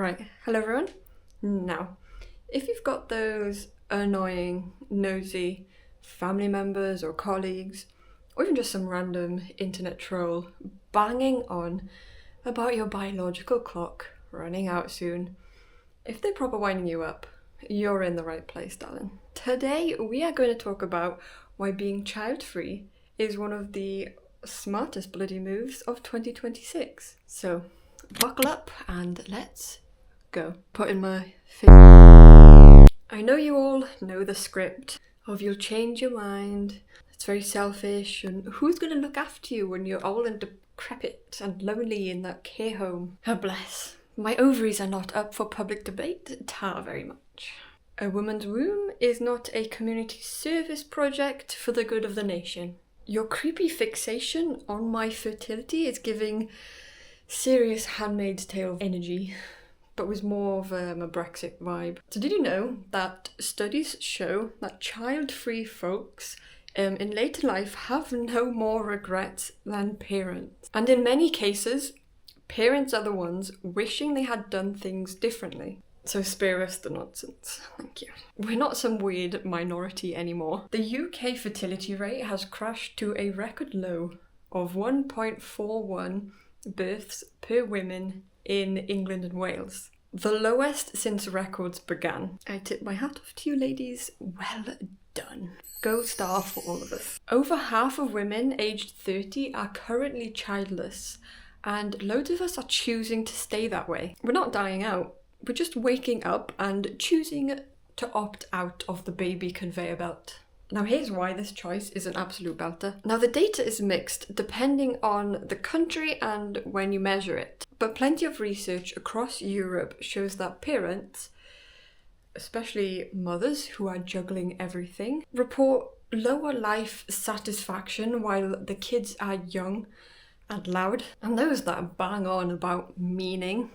Right, hello everyone. Now, if you've got those annoying, nosy family members or colleagues, or even just some random internet troll banging on about your biological clock running out soon, if they're proper winding you up, you're in the right place, darling. Today we are going to talk about why being child-free is one of the smartest bloody moves of 2026. So, buckle up and let's go. Put in my face. I know you all know the script of you'll change your mind, it's very selfish, and who's going to look after you when you're old and decrepit and lonely in that care home? Oh bless. My ovaries are not up for public debate, tar very much. A woman's womb is not a community service project for the good of the nation. Your creepy fixation on my fertility is giving serious Handmaid's Tale energy, but was more of a Brexit vibe. So did you know that studies show that child-free folks in later life have no more regrets than parents? And in many cases, parents are the ones wishing they had done things differently. So spare us the nonsense, thank you. We're not some weird minority anymore. The UK fertility rate has crashed to a record low of 1.41 births per woman in England and Wales. The lowest since records began. I tip my hat off to you ladies, well done. Gold star for all of us. Over half of women aged 30 are currently childless, and loads of us are choosing to stay that way. We're not dying out. We're just waking up and choosing to opt out of the baby conveyor belt. Now here's why this choice is an absolute belter. Now the data is mixed depending on the country and when you measure it. But plenty of research across Europe shows that parents, especially mothers who are juggling everything, report lower life satisfaction while the kids are young and loud. And those that bang on about meaning,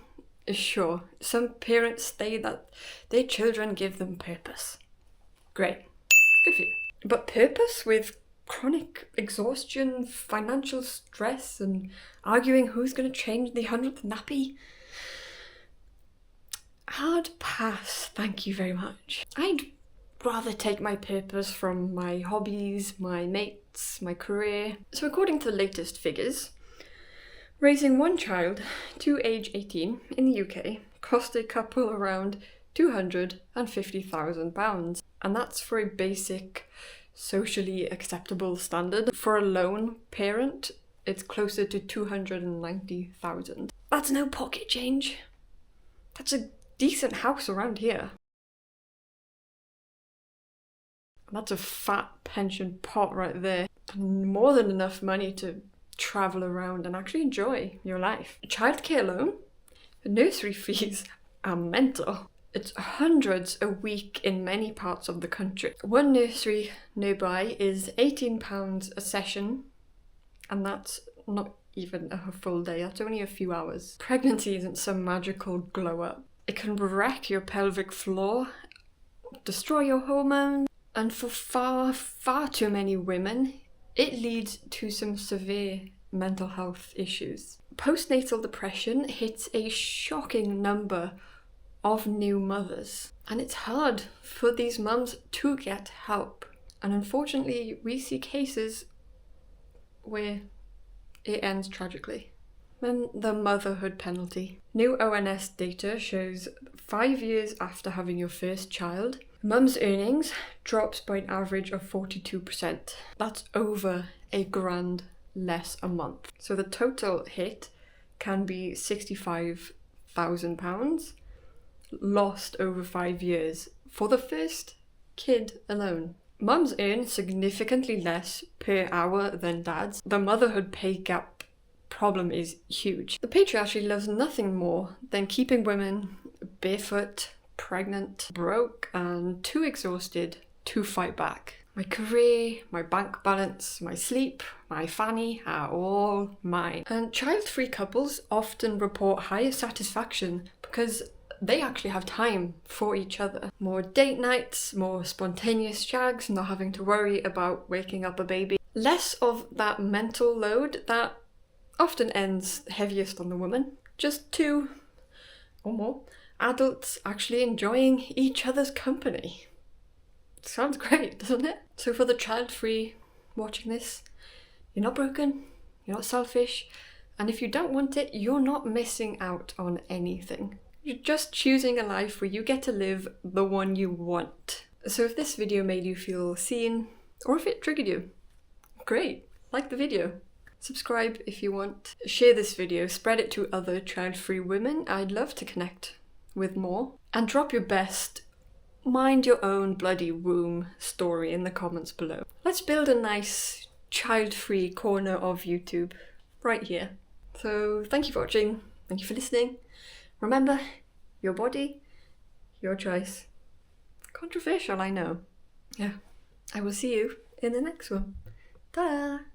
sure, some parents say that their children give them purpose. Great, good for you. But purpose with chronic exhaustion, financial stress, and arguing who's going to change the 100th nappy? Hard pass, thank you very much. I'd rather take my purpose from my hobbies, my mates, my career. So according to the latest figures, raising one child to age 18 in the UK cost a couple around £250,000. And that's for a basic, socially acceptable standard. For a lone parent, it's closer to 290,000. That's no pocket change. That's a decent house around here. And that's a fat pension pot right there. And more than enough money to travel around and actually enjoy your life. Childcare alone, nursery fees are mental. It's hundreds a week in many parts of the country. One nursery nearby is £18 a session, and that's not even a full day, that's only a few hours. Pregnancy isn't some magical glow up. It can wreck your pelvic floor, destroy your hormones, and for far, far too many women, it leads to some severe mental health issues. Postnatal depression hits a shocking number of new mothers, and it's hard for these mums to get help. And unfortunately, we see cases where it ends tragically. Then the motherhood penalty. New ONS data shows 5 years after having your first child, mum's earnings drops by an average of 42%. That's over £1,000 less a month. So the total hit can be £65,000 lost over 5 years for the first kid alone. Mums earn significantly less per hour than dads. The motherhood pay gap problem is huge. The patriarchy loves nothing more than keeping women barefoot, pregnant, broke, and too exhausted to fight back. My career, my bank balance, my sleep, my fanny are all mine. And child-free couples often report higher satisfaction because they actually have time for each other. More date nights, more spontaneous shags, not having to worry about waking up a baby. Less of that mental load that often ends heaviest on the woman. Just two or more, adults actually enjoying each other's company. Sounds great, doesn't it? So for the child-free watching this, you're not broken, you're not selfish, and if you don't want it, you're not missing out on anything. You're just choosing a life where you get to live the one you want. So if this video made you feel seen, or if it triggered you, great, like the video. Subscribe if you want. Share this video, spread it to other child-free women. I'd love to connect with more. And drop your best mind your own bloody womb story in the comments below. Let's build a nice child-free corner of YouTube right here. So thank you for watching, thank you for listening. Remember, your body, your choice. Controversial, I know. Yeah, I will see you in the next one. Ta-da!